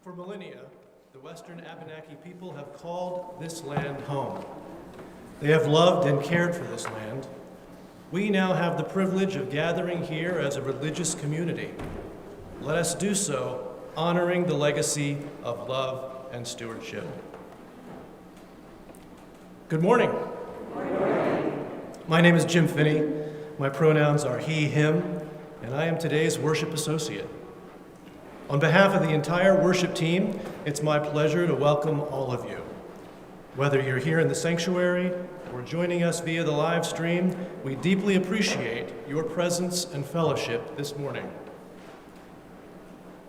For millennia, the Western Abenaki people have called this land home. They have loved and cared for this land. We now have the privilege of gathering here as a religious community. Let us do so, honoring the legacy of love and stewardship. Good morning. Good morning. My name is Jim Finney. My pronouns are he, him, and I am today's worship associate. On behalf of the entire worship team, it's my pleasure to welcome all of you. Whether you're here in the sanctuary or joining us via the live stream, we deeply appreciate your presence and fellowship this morning.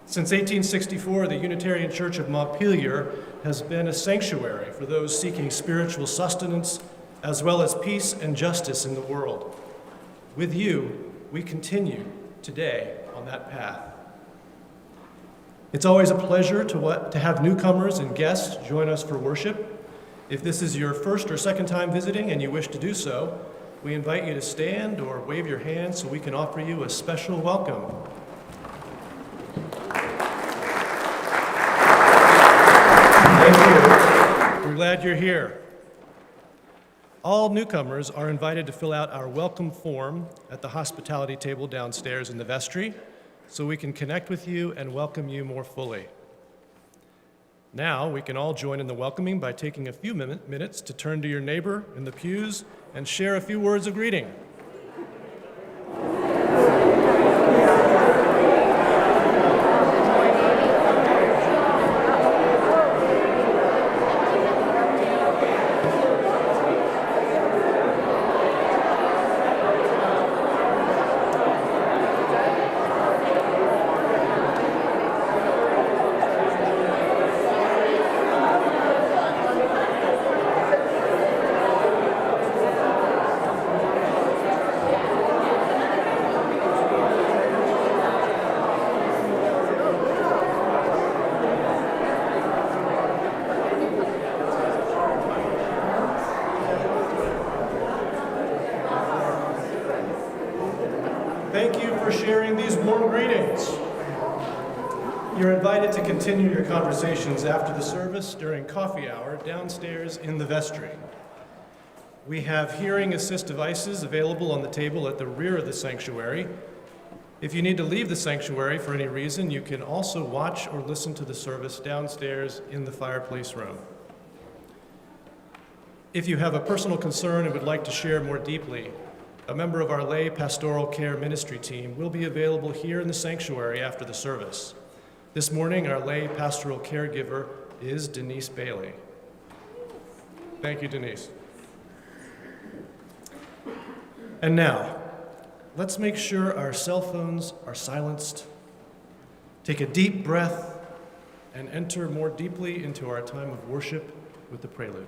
Since 1864, the Unitarian Church of Montpelier has been a sanctuary for those seeking spiritual sustenance, as well as peace and justice in the world. With you, we continue today on that path. It's always a pleasure to have newcomers and guests join us for worship. If this is your first or second time visiting and you wish to do so, we invite you to stand or wave your hand so we can offer you a special welcome. Thank you. We're glad you're here. All newcomers are invited to fill out our welcome form at the hospitality table downstairs in the vestry, so we can connect with you and welcome you more fully. Now, we can all join in the welcoming by taking a few minutes to turn to your neighbor in the pews and share a few words of greeting. Thank you for sharing these warm greetings. You're invited to continue your conversations after the service during coffee hour downstairs in the vestry. We have hearing assist devices available on the table at the rear of the sanctuary. If you need to leave the sanctuary for any reason, you can also watch or listen to the service downstairs in the fireplace room. If you have a personal concern and would like to share more deeply, a member of our lay pastoral care ministry team will be available here in the sanctuary after the service. This morning, our lay pastoral caregiver is Denise Bailey. Thank you, Denise. And now, let's make sure our cell phones are silenced, take a deep breath, and enter more deeply into our time of worship with the prelude.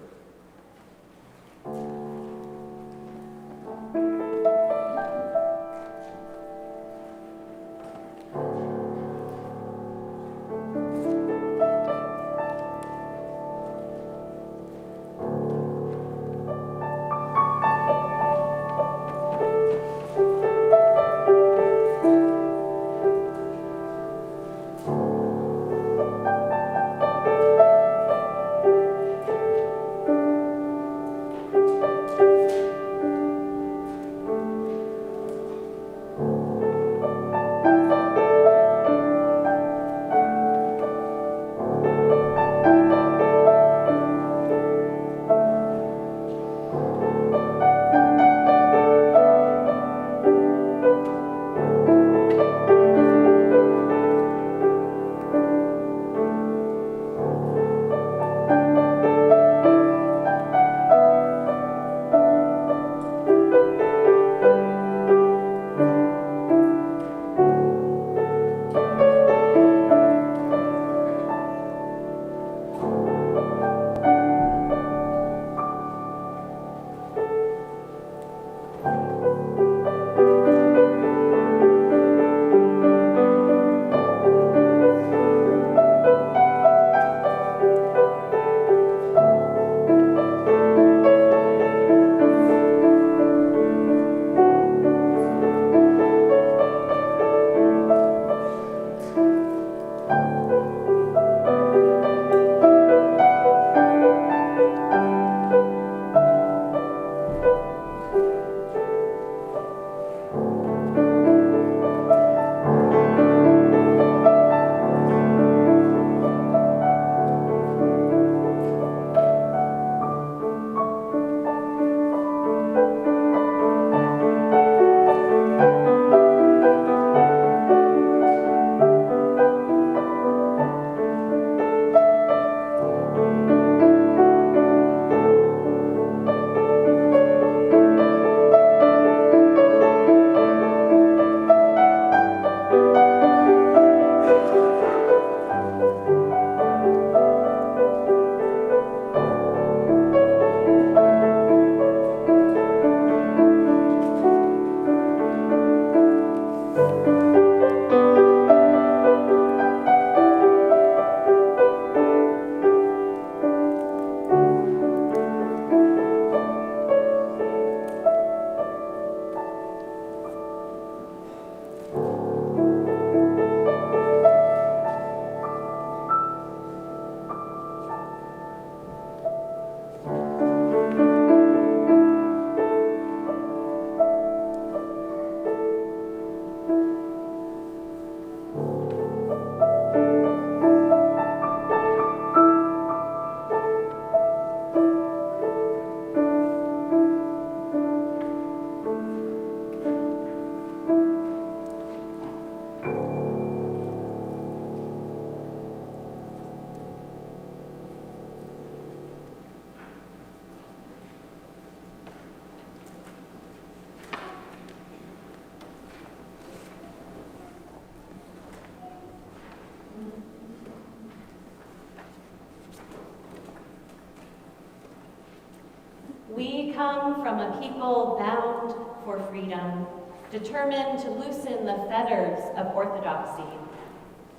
We come from a people bound for freedom, determined to loosen the fetters of orthodoxy.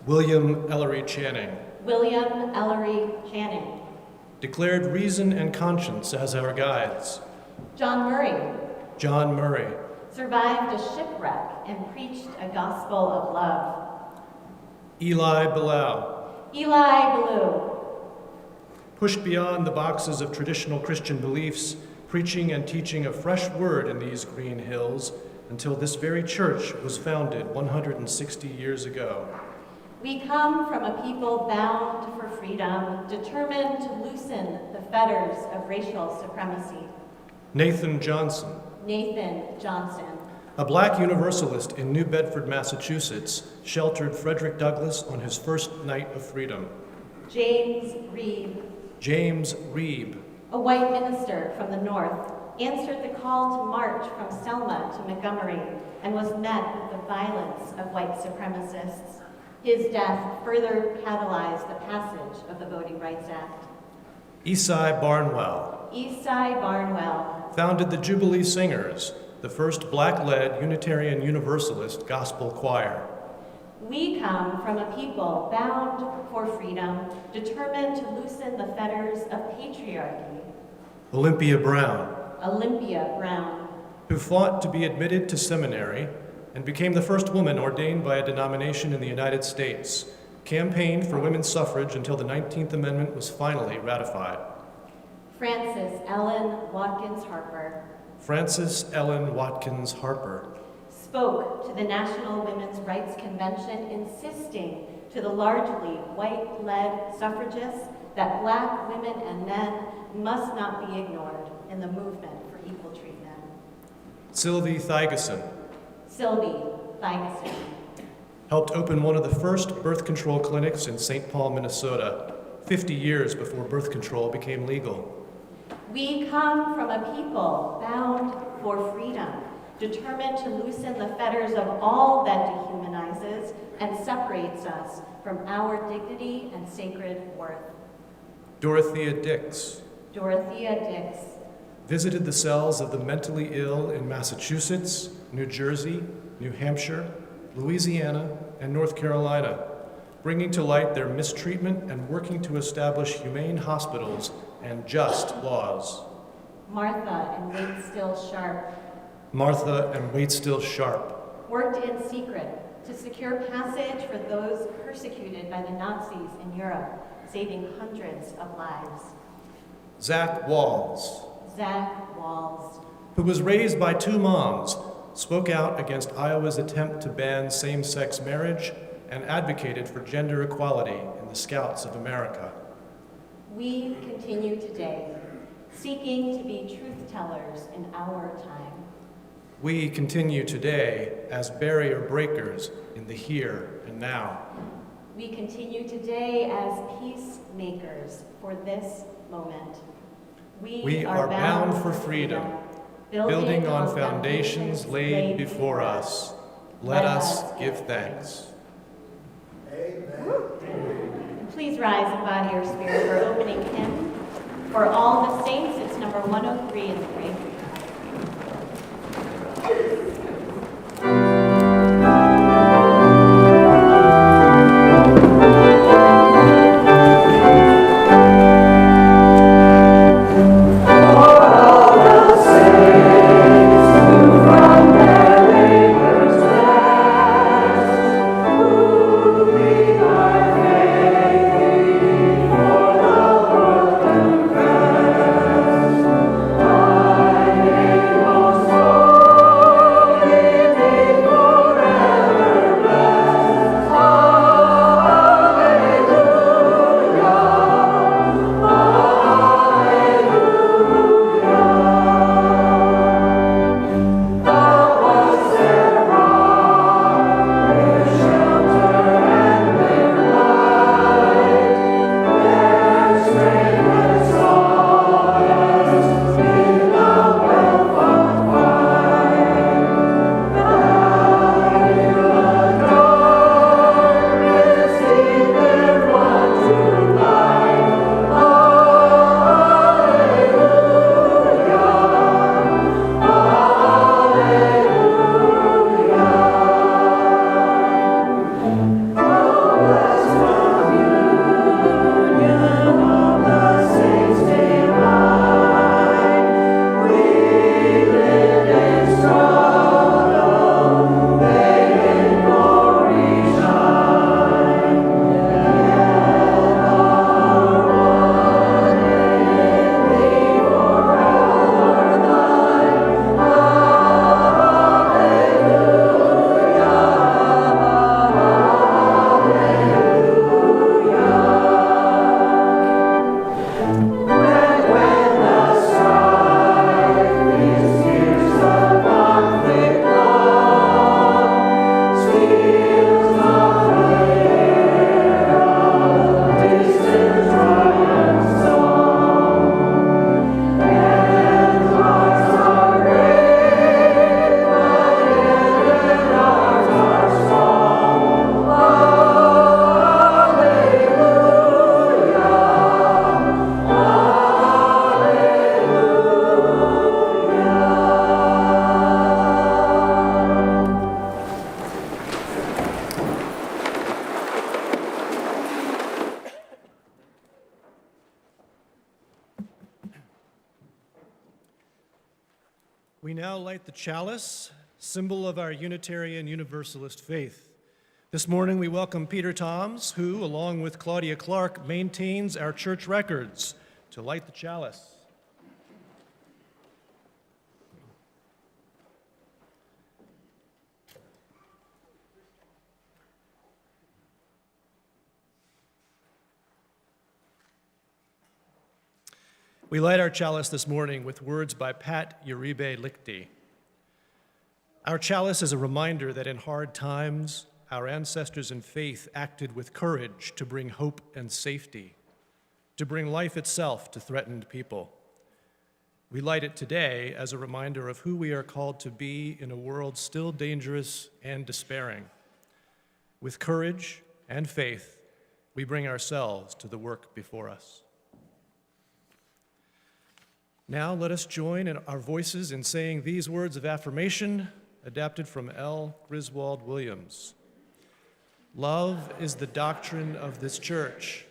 William Ellery Channing. William Ellery Channing. Declared reason and conscience as our guides. John Murray. John Murray. Survived a shipwreck and preached a gospel of love. Eli Bilal. Eli Ballou. Pushed beyond the boxes of traditional Christian beliefs, preaching and teaching a fresh word in these green hills until this very church was founded 160 years ago. We come from a people bound for freedom, determined to loosen the fetters of racial supremacy. Nathan Johnson. Nathan Johnson. A black Universalist in New Bedford, Massachusetts, sheltered Frederick Douglass on his first night of freedom. James Reeb. James Reeb. A white minister from the North, answered the call to march from Selma to Montgomery and was met with the violence of white supremacists. His death further catalyzed the passage of the Voting Rights Act. Esai Barnwell. Esai Barnwell. Founded the Jubilee Singers, the first black-led Unitarian Universalist gospel choir. We come from a people bound for freedom, determined to loosen the fetters of patriarchy. Olympia Brown. Olympia Brown. Who fought to be admitted to seminary and became the first woman ordained by a denomination in the United States, campaigned for women's suffrage until the 19th Amendment was finally ratified. Frances Ellen Watkins Harper. Frances Ellen Watkins Harper. Spoke to the National Women's Rights Convention, insisting to the largely white-led suffragists that black women and men must not be ignored in the movement for equal treatment. Sylvie Thygesen. Sylvie Thygesen. Helped open one of the first birth control clinics in St. Paul, Minnesota, 50 years before birth control became legal. We come from a people bound for freedom, determined to loosen the fetters of all that dehumanizes and separates us from our dignity and sacred worth. Dorothea Dix. Dorothea Dix. Visited the cells of the mentally ill in Massachusetts, New Jersey, New Hampshire, Louisiana, and North Carolina, bringing to light their mistreatment and working to establish humane hospitals and just laws. Martha and Waitstill Sharp. Martha and Waitstill Sharp. Worked in secret to secure passage for those persecuted by the Nazis in Europe, saving hundreds of lives. Zach Walls. Zach Walls. Who was raised by two moms, spoke out against Iowa's attempt to ban same-sex marriage and advocated for gender equality in the Scouts of America. We continue today, seeking to be truth-tellers in our time. We continue today as barrier breakers in the here and now. We continue today as peacemakers for this moment. We are bound for freedom, building on foundations laid before us. Let us give thanks. And please rise in body or spirit for opening hymn. For all the saints, it's number 103 in the grade. We now light the chalice, symbol of our Unitarian Universalist faith. This morning we welcome Peter Toms, who, along with Claudia Clark, maintains our church records, to light the chalice. We light our chalice this morning with words by Pat Uribe Lichty. Our chalice is a reminder that in hard times, our ancestors in faith acted with courage to bring hope and safety, to bring life itself to threatened people. We light it today as a reminder of who we are called to be in a world still dangerous and despairing. With courage and faith, we bring ourselves to the work before us. Now let us join in our voices in saying these words of affirmation, adapted from L. Griswold Williams. Love is the doctrine of this church.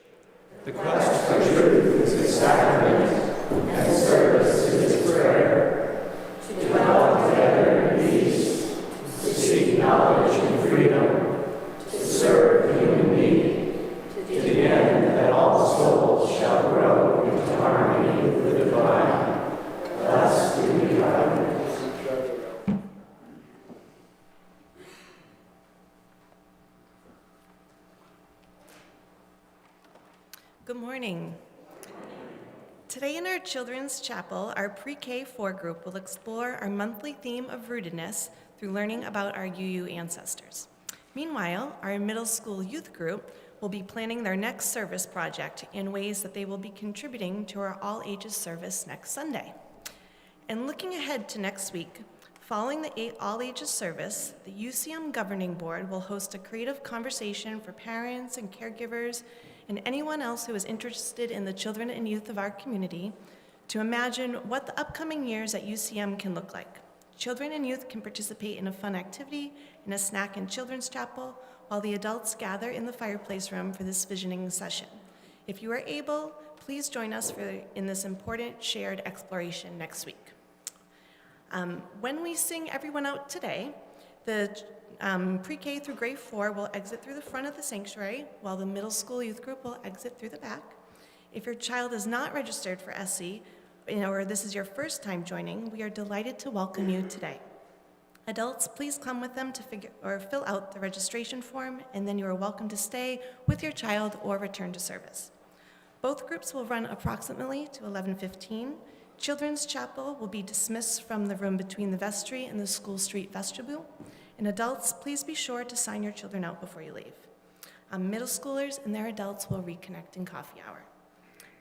The quest for truth is its sacrament, and service is its prayer. To dwell together in peace, to seek knowledge and freedom, to serve human need, to the end that all souls shall grow into harmony with the divine. Thus do we covenant. Good morning. Today in our Children's Chapel, our Pre-K 4 group will explore our monthly theme of rootedness through learning about our UU ancestors. Meanwhile, our middle school youth group will be planning their next service project in ways that they will be contributing to our all-ages service next Sunday. And looking ahead to next week, following the all-ages service, the UCM Governing Board will host a creative conversation for parents and caregivers and anyone else who is interested in the children and youth of our community to imagine what the upcoming years at UCM can look like. Children and youth can participate in a fun activity and a snack in Children's Chapel, while the adults gather in the fireplace room for this visioning session. If you are able, please join us in this important shared exploration next week. When we sing Everyone Out today, the pre-K through grade 4 will exit through the front of the sanctuary, while the middle school youth group will exit through the back. If your child is not registered for SC, or this is your first time joining, we are delighted to welcome you today. Adults, please come with them to fill out the registration form, and then you are welcome to stay with your child or return to service. Both groups will run approximately to 11:15. Children's Chapel will be dismissed from the room between the vestry and the School Street vestibule. And adults, please be sure to sign your children out before you leave. Middle schoolers and their adults will reconnect in coffee hour.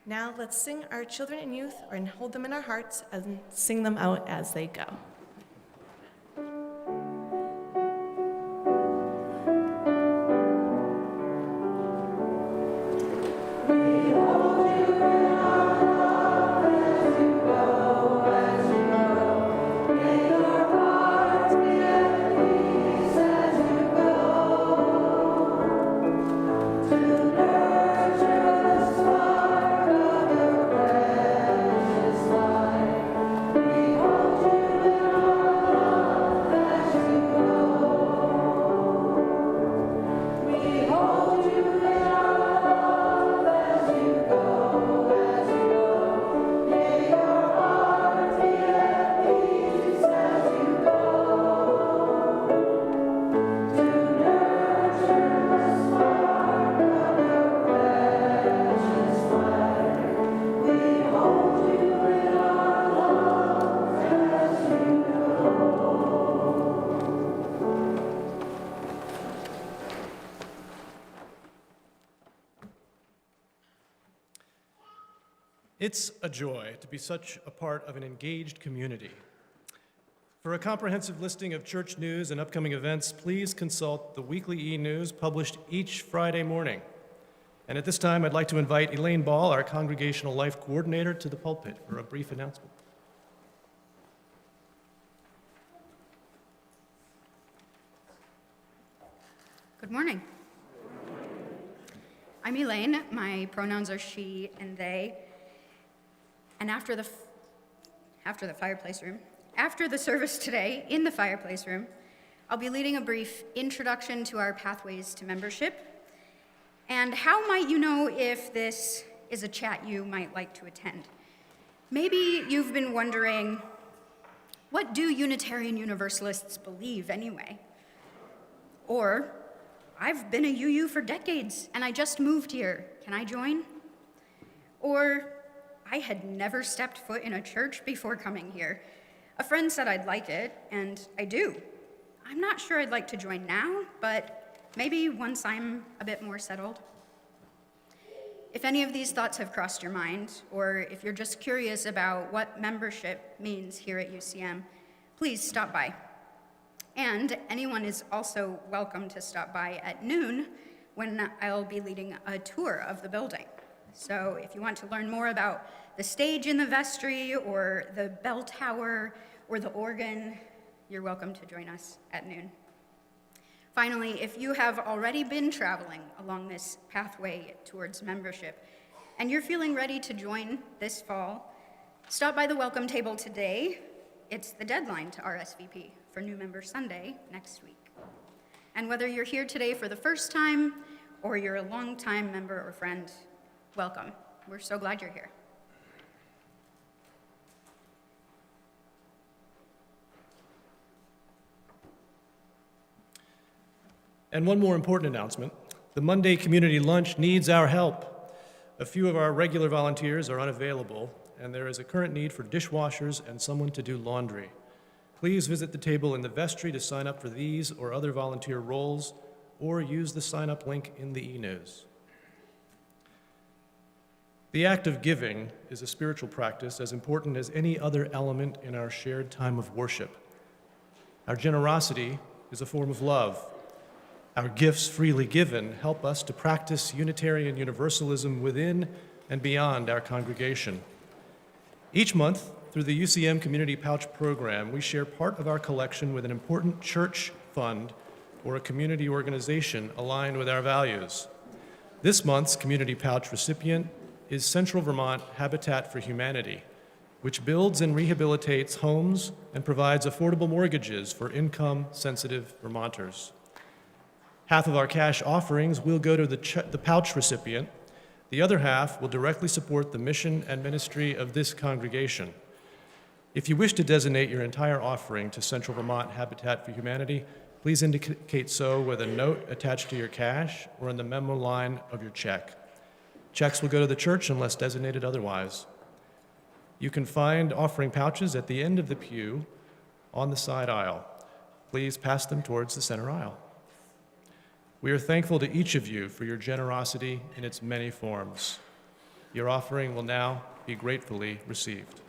Now let's sing our children and youth, and hold them in our hearts and sing them out as they go. It's a joy to be such a part of an engaged community. For a comprehensive listing of church news and upcoming events, please consult the weekly e-news published each Friday morning. And at this time, I'd like to invite Elaine Ball, our Congregational Life Coordinator, to the pulpit for a brief announcement. Good morning. I'm Elaine. My pronouns are she and they. And after the fireplace room, After the service today, in the fireplace room, I'll be leading a brief introduction to our pathways to membership. And how might you know if this is a chat you might like to attend? Maybe you've been wondering, what do Unitarian Universalists believe anyway? Or, I've been a UU for decades and I just moved here. Can I join? Or, I had never stepped foot in a church before coming here. A friend said I'd like it, and I do. I'm not sure I'd like to join now, but maybe once I'm a bit more settled. If any of these thoughts have crossed your mind, or if you're just curious about what membership means here at UCM, please stop by. And anyone is also welcome to stop by at noon when I'll be leading a tour of the building. So if you want to learn more about the stage in the vestry or the bell tower or the organ, you're welcome to join us at noon. Finally, if you have already been traveling along this pathway towards membership and you're feeling ready to join this fall, stop by the welcome table today. It's the deadline to RSVP for New Member Sunday next week. And whether you're here today for the first time or you're a longtime member or friend, welcome. We're so glad you're here. And one more important announcement. The Monday Community Lunch needs our help. A few of our regular volunteers are unavailable, and there is a current need for dishwashers and someone to do laundry. Please visit the table in the vestry to sign up for these or other volunteer roles, or use the sign-up link in the e-news. The act of giving is a spiritual practice as important as any other element in our shared time of worship. Our generosity is a form of love. Our gifts freely given help us to practice Unitarian Universalism within and beyond our congregation. Each month, through the UCM Community Pouch program, we share part of our collection with an important church fund or a community organization aligned with our values. This month's Community Pouch recipient is Central Vermont Habitat for Humanity, which builds and rehabilitates homes and provides affordable mortgages for income-sensitive Vermonters. Half of our cash offerings will go to the pouch recipient. The other half will directly support the mission and ministry of this congregation. If you wish to designate your entire offering to Central Vermont Habitat for Humanity, please indicate so with a note attached to your cash or in the memo line of your check. Checks will go to the church unless designated otherwise. You can find offering pouches at the end of the pew on the side aisle. Please pass them towards the center aisle. We are thankful to each of you for your generosity in its many forms. Your offering will now be gratefully received.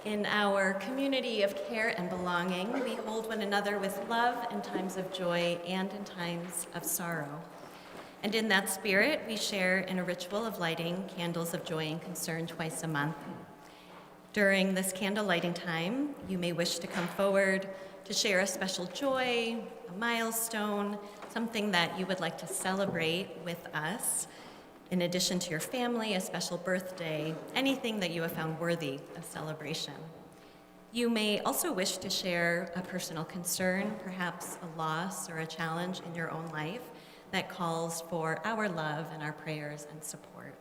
In our community of care and belonging, we hold one another with love in times of joy and in times of sorrow. And in that spirit, we share in a ritual of lighting candles of joy and concern twice a month. During this candle lighting time, you may wish to come forward to share a special joy, a milestone, something that you would like to celebrate with us. In addition to your family, a special birthday, anything that you have found worthy of celebration. You may also wish to share a personal concern, perhaps a loss or a challenge in your own life that calls for our love and our prayers and support.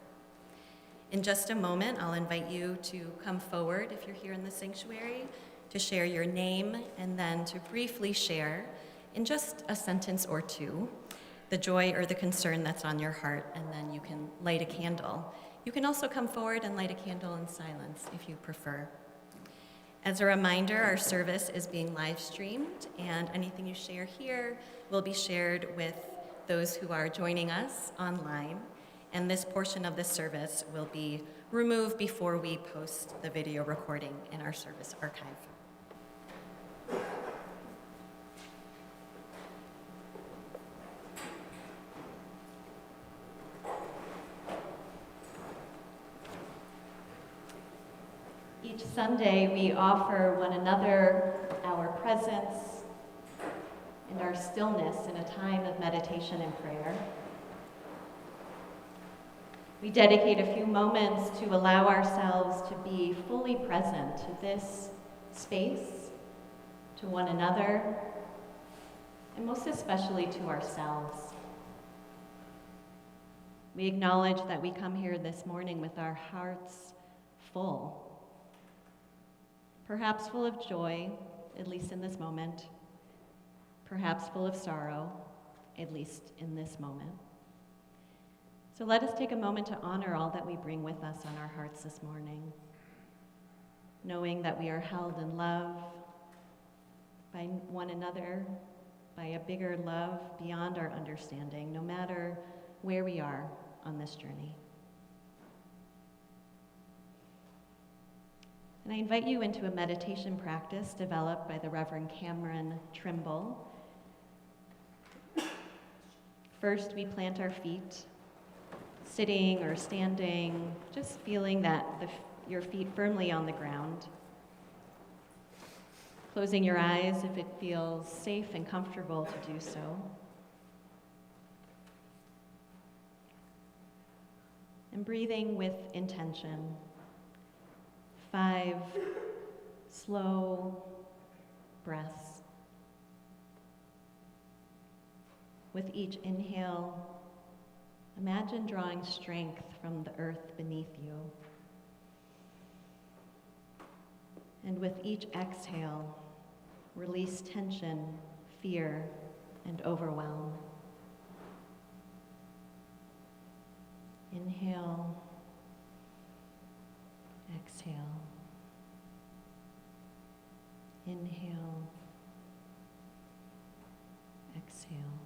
In just a moment, I'll invite you to come forward if you're here in the sanctuary, to share your name and then to briefly share in just a sentence or two the joy or the concern that's on your heart, and then you can light a candle. You can also come forward and light a candle in silence if you prefer. As a reminder, our service is being live streamed, and anything you share here will be shared with those who are joining us online, and this portion of the service will be removed before we post the video recording in our service archive. Each Sunday, we offer one another our presence and our stillness in a time of meditation and prayer. We dedicate a few moments to allow ourselves to be fully present to this space, to one another, and most especially to ourselves. We acknowledge that we come here this morning with our hearts full. Perhaps full of joy, at least in this moment. Perhaps full of sorrow, at least in this moment. So let us take a moment to honor all that we bring with us on our hearts this morning, knowing that we are held in love by one another, by a bigger love beyond our understanding, no matter where we are on this journey. And I invite you into a meditation practice developed by the Reverend Cameron Trimble. First, we plant our feet, sitting or standing, just feeling that your feet firmly on the ground. Closing your eyes if it feels safe and comfortable to do so. And breathing with intention. 5 slow breaths. With each inhale, imagine drawing strength from the earth beneath you. And with each exhale, release tension, fear, and overwhelm. Inhale. Exhale. Inhale. Exhale.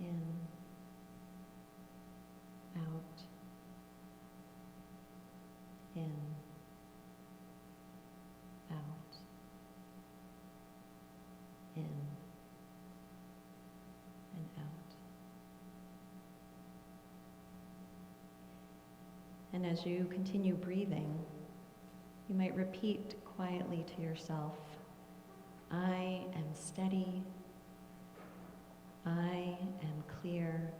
In. Out. In. Out. In. And out. And as you continue breathing, you might repeat quietly to yourself, I am steady, I am clear,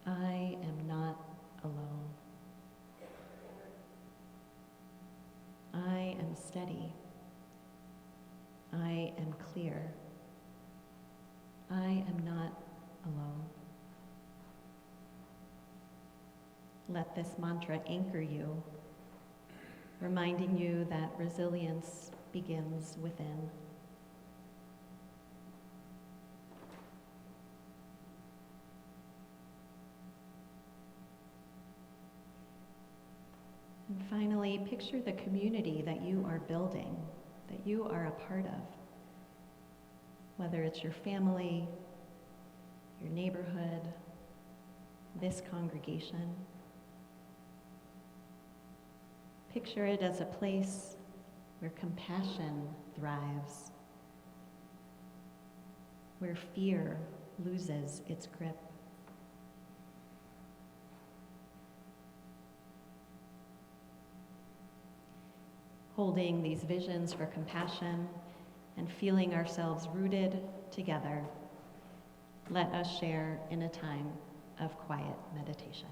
I am not alone. I am steady, I am clear, I am not alone. Let this mantra anchor you, reminding you that resilience begins within. And finally, picture the community that you are building, that you are a part of, whether it's your family, your neighborhood, this congregation. picture it as a place where compassion thrives, where fear loses its grip. Holding these visions for compassion and feeling ourselves rooted together, let us share in a time of quiet meditation.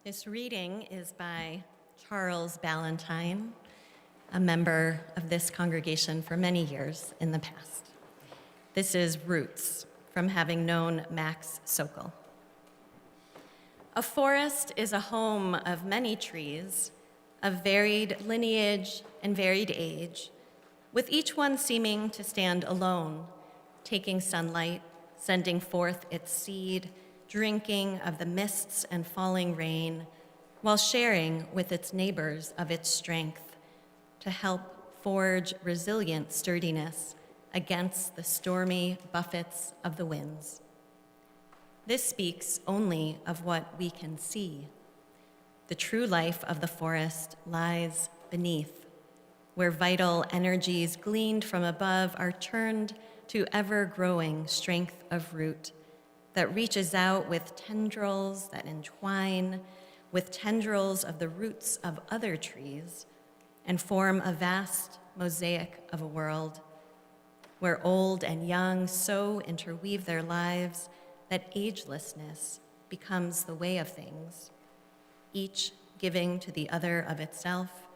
This reading is by Charles Ballantyne, a member of this congregation for many years in the past. This is Roots, from having known Max Sokol. A forest is a home of many trees, of varied lineage and varied age, with each one seeming to stand alone, taking sunlight, sending forth its seed, drinking of the mists and falling rain, while sharing with its neighbors of its strength to help forge resilient sturdiness against the stormy buffets of the winds. This speaks only of what we can see. The true life of the forest lies beneath, where vital energies gleaned from above are turned to ever-growing strength of root that reaches out with tendrils that entwine with tendrils of the roots of other trees and form a vast mosaic of a world where old and young so interweave their lives that agelessness becomes the way of things, each giving to the other of itself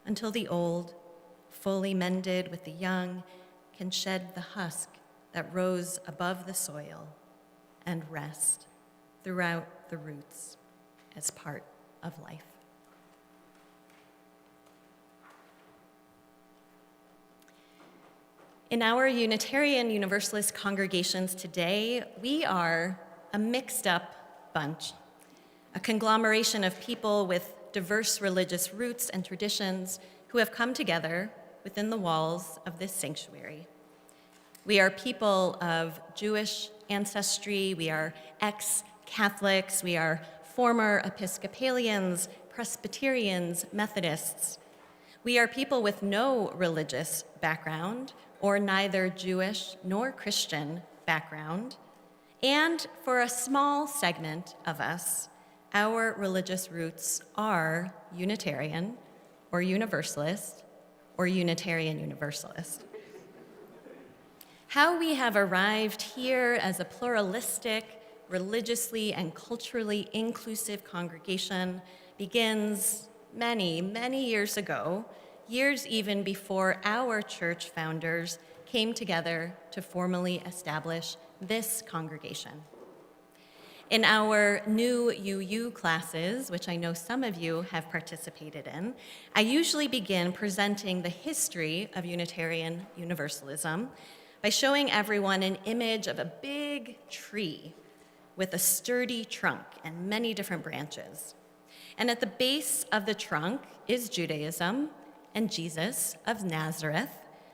until the old, fully mended with the young, can shed the husk that rose above the soil and rest throughout the roots as part of life. In our Unitarian Universalist congregations today, we are a mixed up bunch, a conglomeration of people with diverse religious roots and traditions who have come together within the walls of this sanctuary. We are people of Jewish ancestry, we are ex-Catholics, we are former Episcopalians, Presbyterians, Methodists. We are people with no religious background or neither Jewish nor Christian background. And for a small segment of us, our religious roots are Unitarian or Universalist or Unitarian Universalist. How we have arrived here as a pluralistic, religiously and culturally inclusive congregation begins many, many years ago, years even before our church founders came together to formally establish this congregation. In our new UU classes, which I know some of you have participated in, I usually begin presenting the history of Unitarian Universalism by showing everyone an image of a big tree with a sturdy trunk and many different branches. And at the base of the trunk is Judaism and Jesus of Nazareth,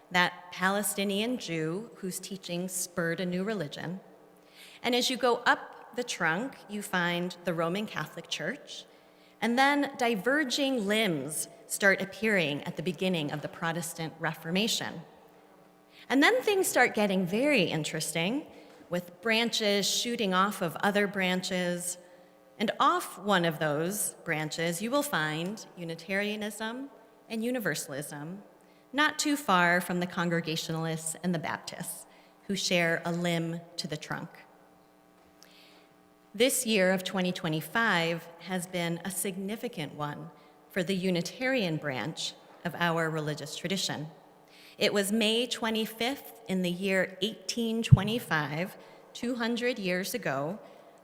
that Palestinian Jew whose teachings spurred a new religion. And as you go up the trunk, you find the Roman Catholic Church, and then diverging limbs start appearing at the beginning of the Protestant Reformation. And then things start getting very interesting, with branches shooting off of other branches. And off one of those branches, you will find Unitarianism and Universalism, not too far from the Congregationalists and the Baptists, who share a limb to the trunk. This year of 2025 has been a significant one for the Unitarian branch of our religious tradition. It was May 25th in the year 1825, 200 years ago,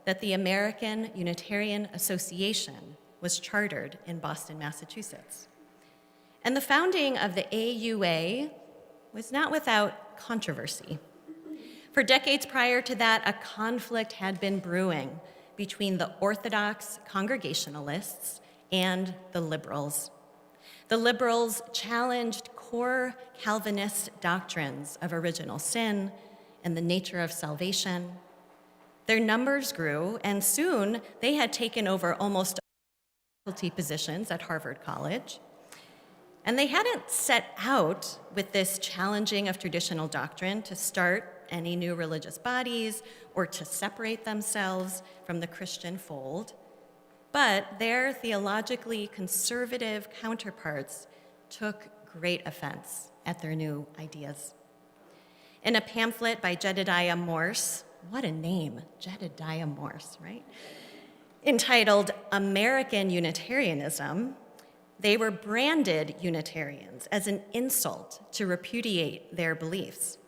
that the American Unitarian Association was chartered in Boston, Massachusetts. And the founding of the AUA was not without controversy. For decades prior to that, a conflict had been brewing between the Orthodox Congregationalists and the liberals. The liberals challenged core Calvinist doctrines of original sin and the nature of salvation. Their numbers grew, and soon they had taken over almost all faculty positions at Harvard College. And they hadn't set out with this challenging of traditional doctrine to start any new religious bodies or to separate themselves from the Christian fold, but their theologically conservative counterparts took great offense at their new ideas. In a pamphlet by Jedediah Morse, what a name, Jedediah Morse, right? Entitled American Unitarianism, they were branded Unitarians as an insult to repudiate their beliefs.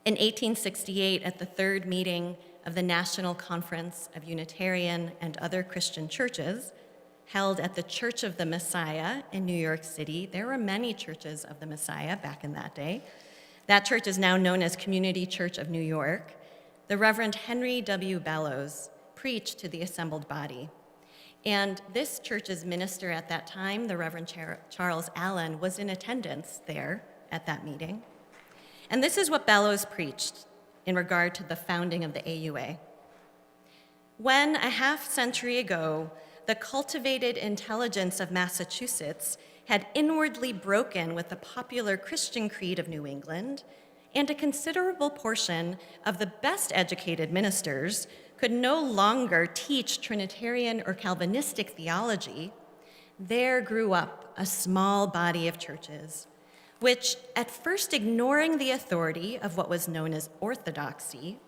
In 1868, at the third meeting of the National Conference of Unitarian and Other Christian Churches, held at the Church of the Messiah in New York City, there were many churches of the Messiah back in that day. That church is now known as Community Church of New York. The Reverend Henry W. Bellows preached to the assembled body. And this church's minister at that time, the Reverend Charles Allen, was in attendance there at that meeting. And this is what Bellows preached in regard to the founding of the AUA. When, a half century ago, the cultivated intelligence of Massachusetts had inwardly broken with the popular Christian creed of New England, and a considerable portion of the best educated ministers could no longer teach Trinitarian or Calvinistic theology, there grew up a small body of churches, which, at first ignoring the authority of what was known as orthodoxy,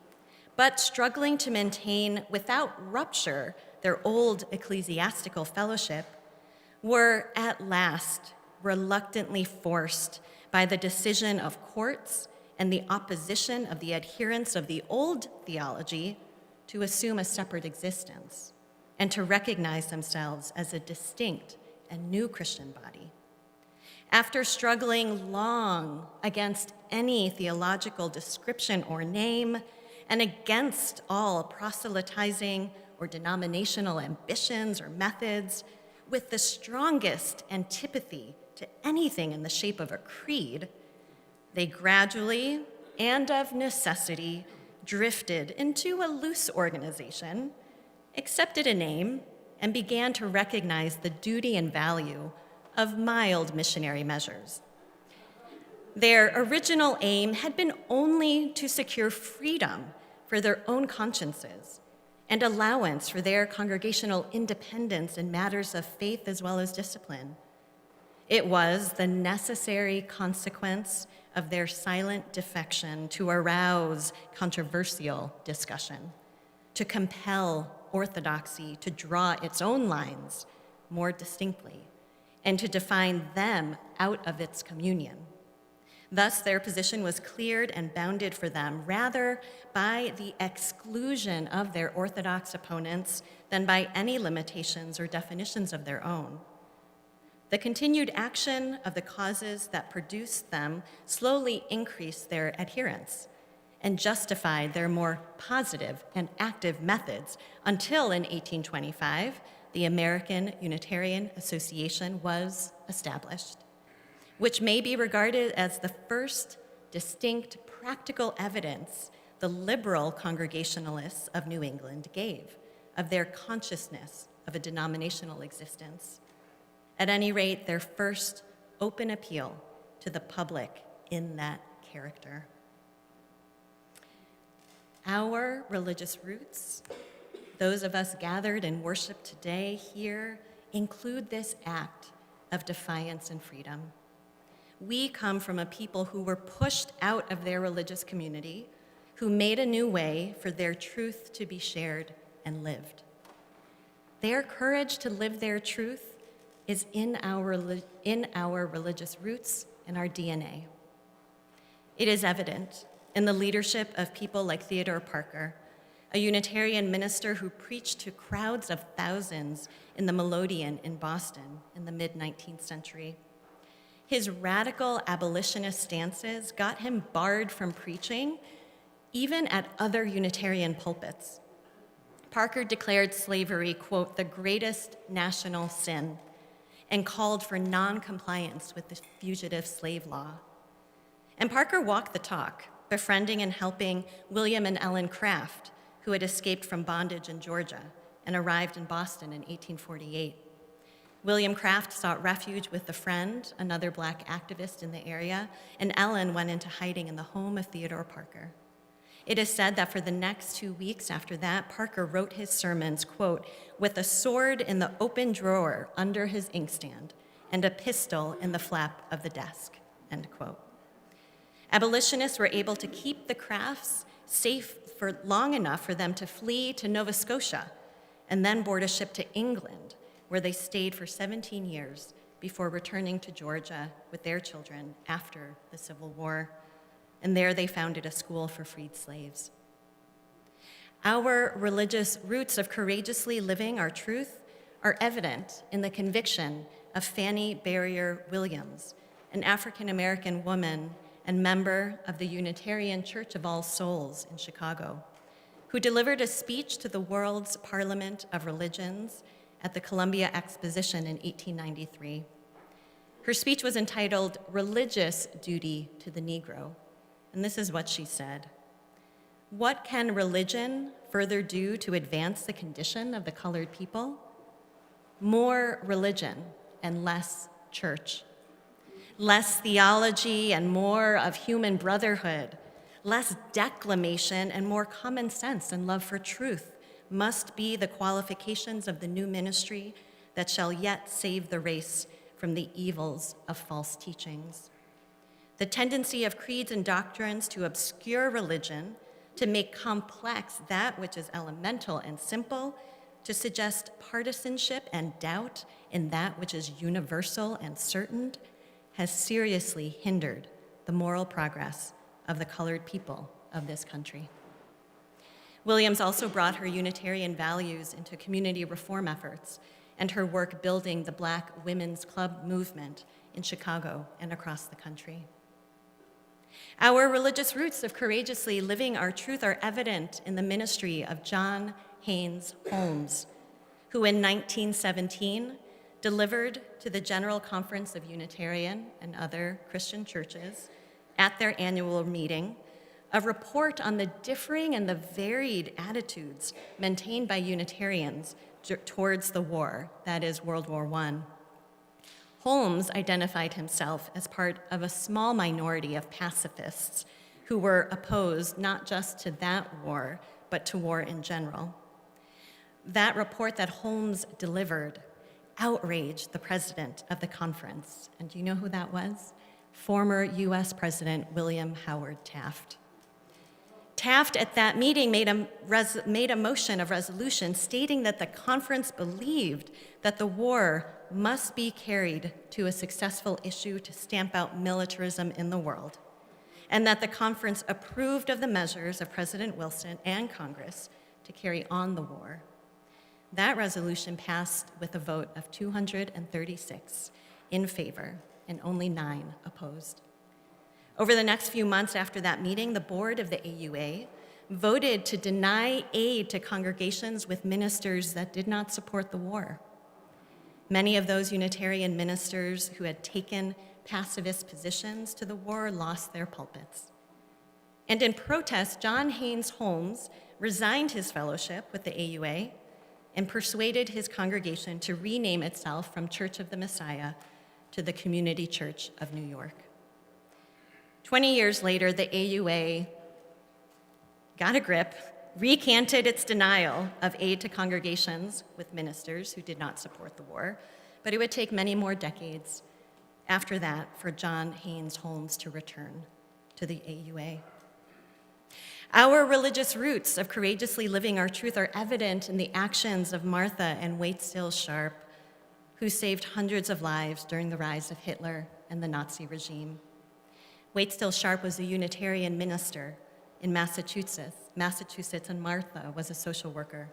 but struggling to maintain without rupture their old ecclesiastical fellowship, were at last reluctantly forced by the decision of courts and the opposition of the adherents of the old theology to assume a separate existence and to recognize themselves as a distinct and new Christian body. After struggling long against any theological description or name, and against all proselytizing or denominational ambitions or methods, with the strongest antipathy to anything in the shape of a creed, they gradually and of necessity drifted into a loose organization, accepted a name, and began to recognize the duty and value of mild missionary measures. Their original aim had been only to secure freedom for their own consciences and allowance for their congregational independence in matters of faith as well as discipline. It was the necessary consequence of their silent defection to arouse controversial discussion, to compel orthodoxy to draw its own lines more distinctly, and to define them out of its communion. Thus, their position was cleared and bounded for them rather by the exclusion of their orthodox opponents than by any limitations or definitions of their own. The continued action of the causes that produced them slowly increased their adherents and justified their more positive and active methods until in 1825, the American Unitarian Association was established, which may be regarded as the first distinct practical evidence the liberal Congregationalists of New England gave of their consciousness of a denominational existence. At any rate, their first open appeal to the public in that character. Our religious roots, those of us gathered in worship today here, include this act of defiance and freedom. We come from a people who were pushed out of their religious community, who made a new way for their truth to be shared and lived. Their courage to live their truth is in our religious roots and our DNA. It is evident in the leadership of people like Theodore Parker, a Unitarian minister who preached to crowds of thousands in the Melodeon in Boston in the mid-19th century. His radical abolitionist stances got him barred from preaching, even at other Unitarian pulpits. Parker declared slavery, quote, the greatest national sin, and called for non-compliance with the fugitive slave law. And Parker walked the talk, befriending and helping William and Ellen Craft, who had escaped from bondage in Georgia and arrived in Boston in 1848. William Craft sought refuge with a friend, another Black activist in the area, and Ellen went into hiding in the home of Theodore Parker. It is said that for the next 2 weeks after that, Parker wrote his sermons, quote, with a sword in the open drawer under his inkstand and a pistol in the flap of the desk, end quote. Abolitionists were able to keep the Crafts safe for long enough for them to flee to Nova Scotia and then board a ship to England, where they stayed for 17 years before returning to Georgia with their children after the Civil War. And there they founded a school for freed slaves. Our religious roots of courageously living our truth are evident in the conviction of Fannie Barrier Williams, an African-American woman and member of the Unitarian Church of All Souls in Chicago, who delivered a speech to the world's Parliament of Religions at the Columbia Exposition in 1893. Her speech was entitled Religious Duty to the Negro, and this is what she said. What can religion further do to advance the condition of the colored people? More religion and less church. Less theology and more of human brotherhood. Less declamation and more common sense and love for truth must be the qualifications of the new ministry that shall yet save the race from the evils of false teachings. The tendency of creeds and doctrines to obscure religion, to make complex that which is elemental and simple, to suggest partisanship and doubt in that which is universal and certain, has seriously hindered the moral progress of the colored people of this country. Williams also brought her Unitarian values into community reform efforts and her work building the Black Women's Club movement in Chicago and across the country. Our religious roots of courageously living our truth are evident in the ministry of John Haynes Holmes, who in 1917 delivered to the General Conference of Unitarian and other Christian churches at their annual meeting a report on the differing and the varied attitudes maintained by Unitarians towards the war, that is World War I. Holmes identified himself as part of a small minority of pacifists who were opposed not just to that war, but to war in general. That report that Holmes delivered outraged the president of the conference. And do you know who that was? Former US President William Howard Taft. Taft at that meeting made a motion of resolution stating that the conference believed that the war must be carried to a successful issue to stamp out militarism in the world, and that the conference approved of the measures of President Wilson and Congress to carry on the war. That resolution passed with a vote of 236 in favor and only 9 opposed. Over the next few months after that meeting, the board of the AUA voted to deny aid to congregations with ministers that did not support the war. Many of those Unitarian ministers who had taken pacifist positions to the war lost their pulpits. And in protest, John Haynes Holmes resigned his fellowship with the AUA and persuaded his congregation to rename itself from Church of the Messiah to the Community Church of New York. 20 years later, the AUA got a grip, recanted its denial of aid to congregations with ministers who did not support the war, but it would take many more decades after that for John Haynes Holmes to return to the AUA. Our religious roots of courageously living our truth are evident in the actions of Martha and Waitstill Sharp, who saved hundreds of lives during the rise of Hitler and the Nazi regime. Waitstill Sharp was a Unitarian minister in Massachusetts, and Martha was a social worker.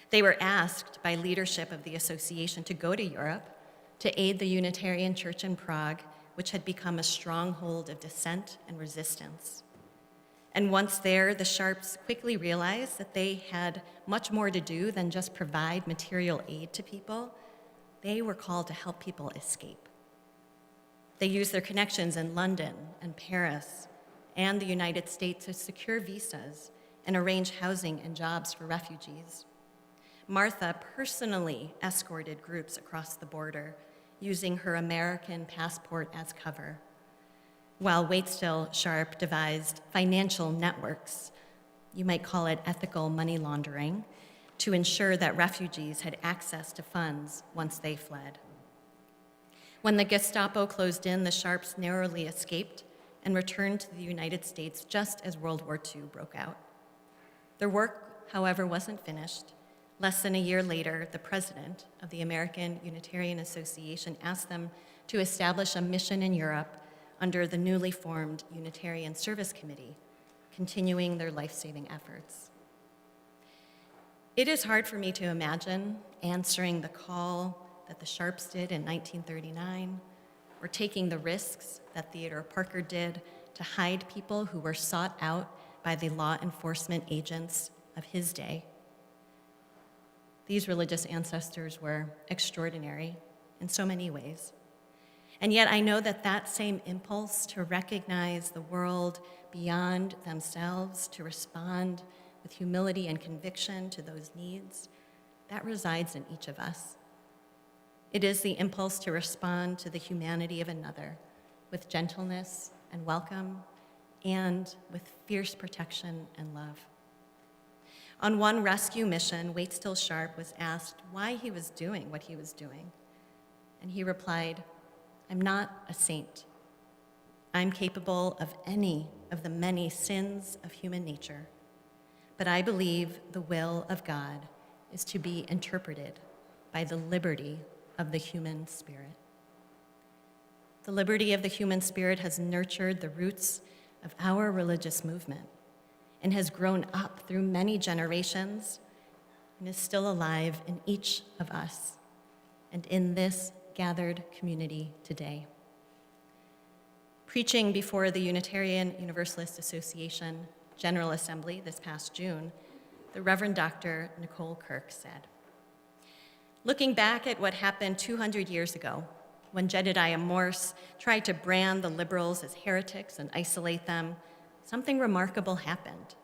They were asked by leadership of the association to go to Europe to aid the Unitarian Church in Prague, which had become a stronghold of dissent and resistance. And once there, the Sharps quickly realized that they had much more to do than just provide material aid to people. They were called to help people escape. They used their connections in London and Paris and the United States to secure visas and arrange housing and jobs for refugees. Martha personally escorted groups across the border, using her American passport as cover, while Waitstill Sharp devised financial networks, you might call it ethical money laundering, to ensure that refugees had access to funds once they fled. When the Gestapo closed in, the Sharps narrowly escaped and returned to the United States just as World War II broke out. Their work, however, wasn't finished. Less than a year later, the president of the American Unitarian Association asked them to establish a mission in Europe under the newly formed Unitarian Service Committee, continuing their life-saving efforts. It is hard for me to imagine answering the call that the Sharps did in 1939, or taking the risks that Theodore Parker did to hide people who were sought out by the law enforcement agents of his day. These religious ancestors were extraordinary in so many ways. And yet I know that that same impulse to recognize the world beyond themselves, to respond with humility and conviction to those needs, that resides in each of us. It is the impulse to respond to the humanity of another with gentleness and welcome, and with fierce protection and love. On one rescue mission, Waitstill Sharp was asked why he was doing what he was doing. And he replied, "I'm not a saint. I'm capable of any of the many sins of human nature, but I believe the will of God is to be interpreted by the liberty of the human spirit." The liberty of the human spirit has nurtured the roots of our religious movement and has grown up through many generations and is still alive in each of us and in this gathered community today. Preaching before the Unitarian Universalist Association General Assembly this past June, the Reverend Dr. Nicole Kirk said, "Looking back at what happened 200 years ago, when Jedediah Morse tried to brand the liberals as heretics and isolate them, something remarkable happened.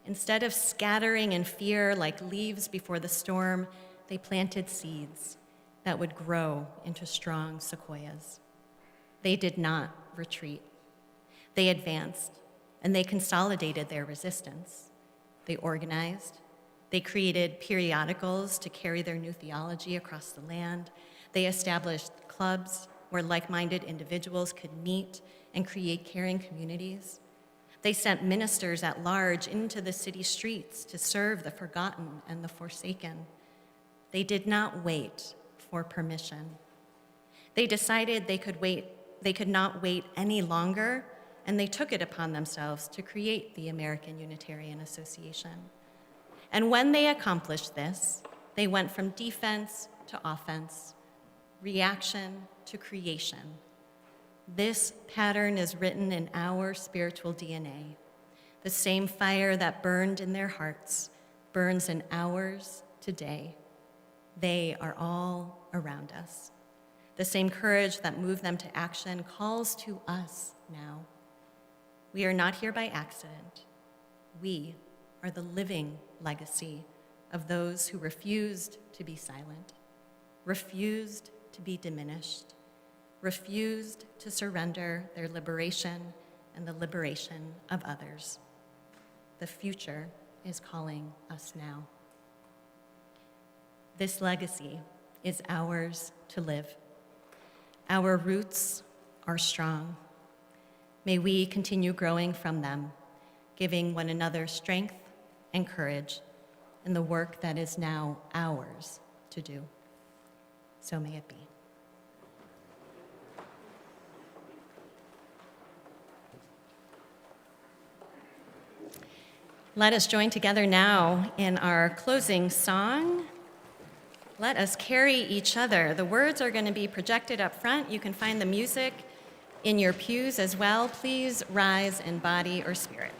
Instead of scattering in fear like leaves before the storm, they planted seeds that would grow into strong sequoias. They did not retreat. They advanced, and they consolidated their resistance. They organized. They created periodicals to carry their new theology across the land. They established clubs where like-minded individuals could meet and create caring communities. They sent ministers at large into the city streets to serve the forgotten and the forsaken. They did not wait for permission. They decided they could not wait any longer, and they took it upon themselves to create the American Unitarian Association. And when they accomplished this, they went from defense to offense, reaction to creation. This pattern is written in our spiritual DNA. The same fire that burned in their hearts burns in ours today. They are all around us. The same courage that moved them to action calls to us now. We are not here by accident. We are the living legacy of those who refused to be silent, refused to be diminished, refused to surrender their liberation and the liberation of others. The future is calling us now. This legacy is ours to live. Our roots are strong. May we continue growing from them, giving one another strength and courage in the work that is now ours to do. So may it be. Let us join together now in our closing song. Let us carry each other. The words are going to be projected up front. You can find the music in your pews as well. Please rise in body or spirit.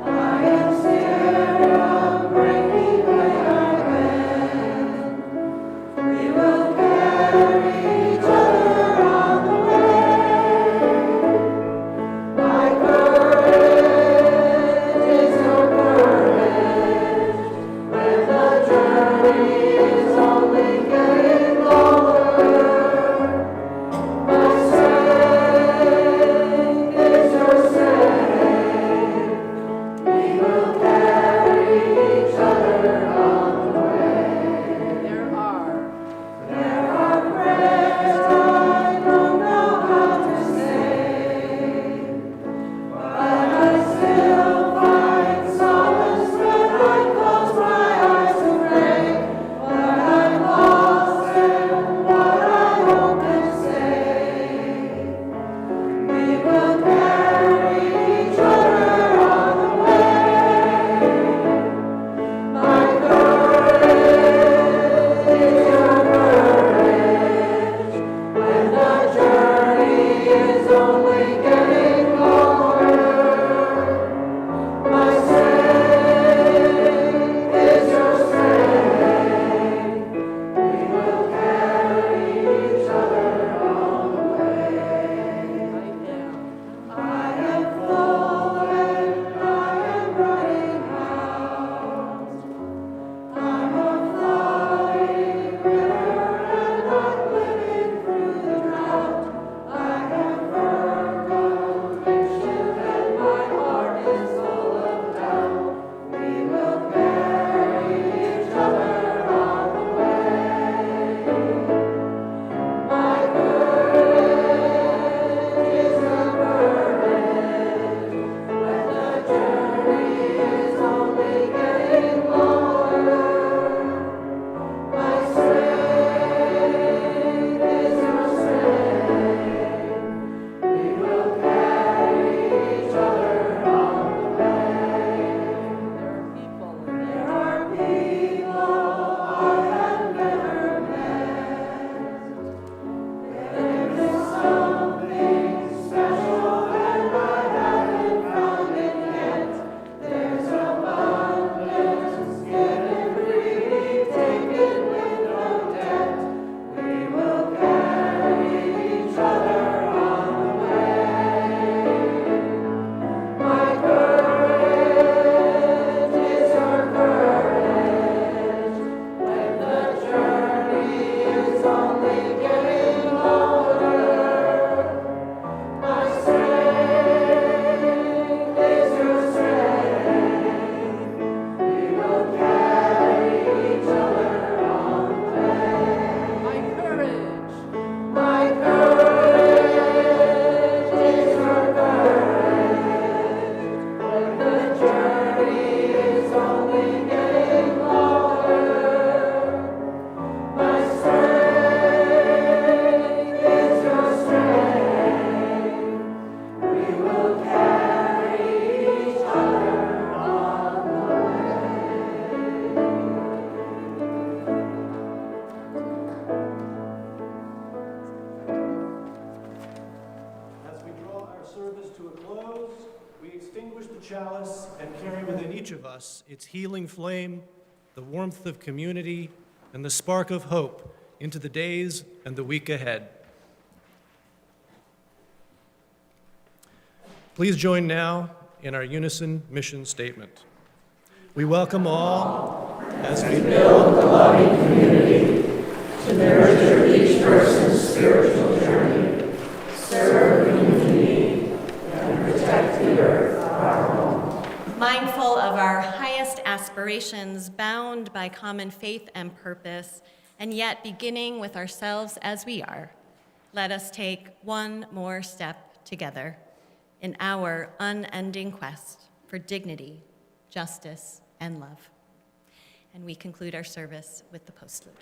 I am scared of breaking when I service to a close, we extinguish the chalice and carry within each of us its healing flame, the warmth of community, and the spark of hope into the days and the week ahead. Please join now in our unison mission statement. We welcome all as we build a loving community to nurture each person's spiritual journey, serve community, and protect the earth, our home. Mindful of our highest aspirations, bound by common faith and purpose, and yet beginning with ourselves as we are, let us take one more step together in our unending quest for dignity, justice, and love. And we conclude our service with the postlude.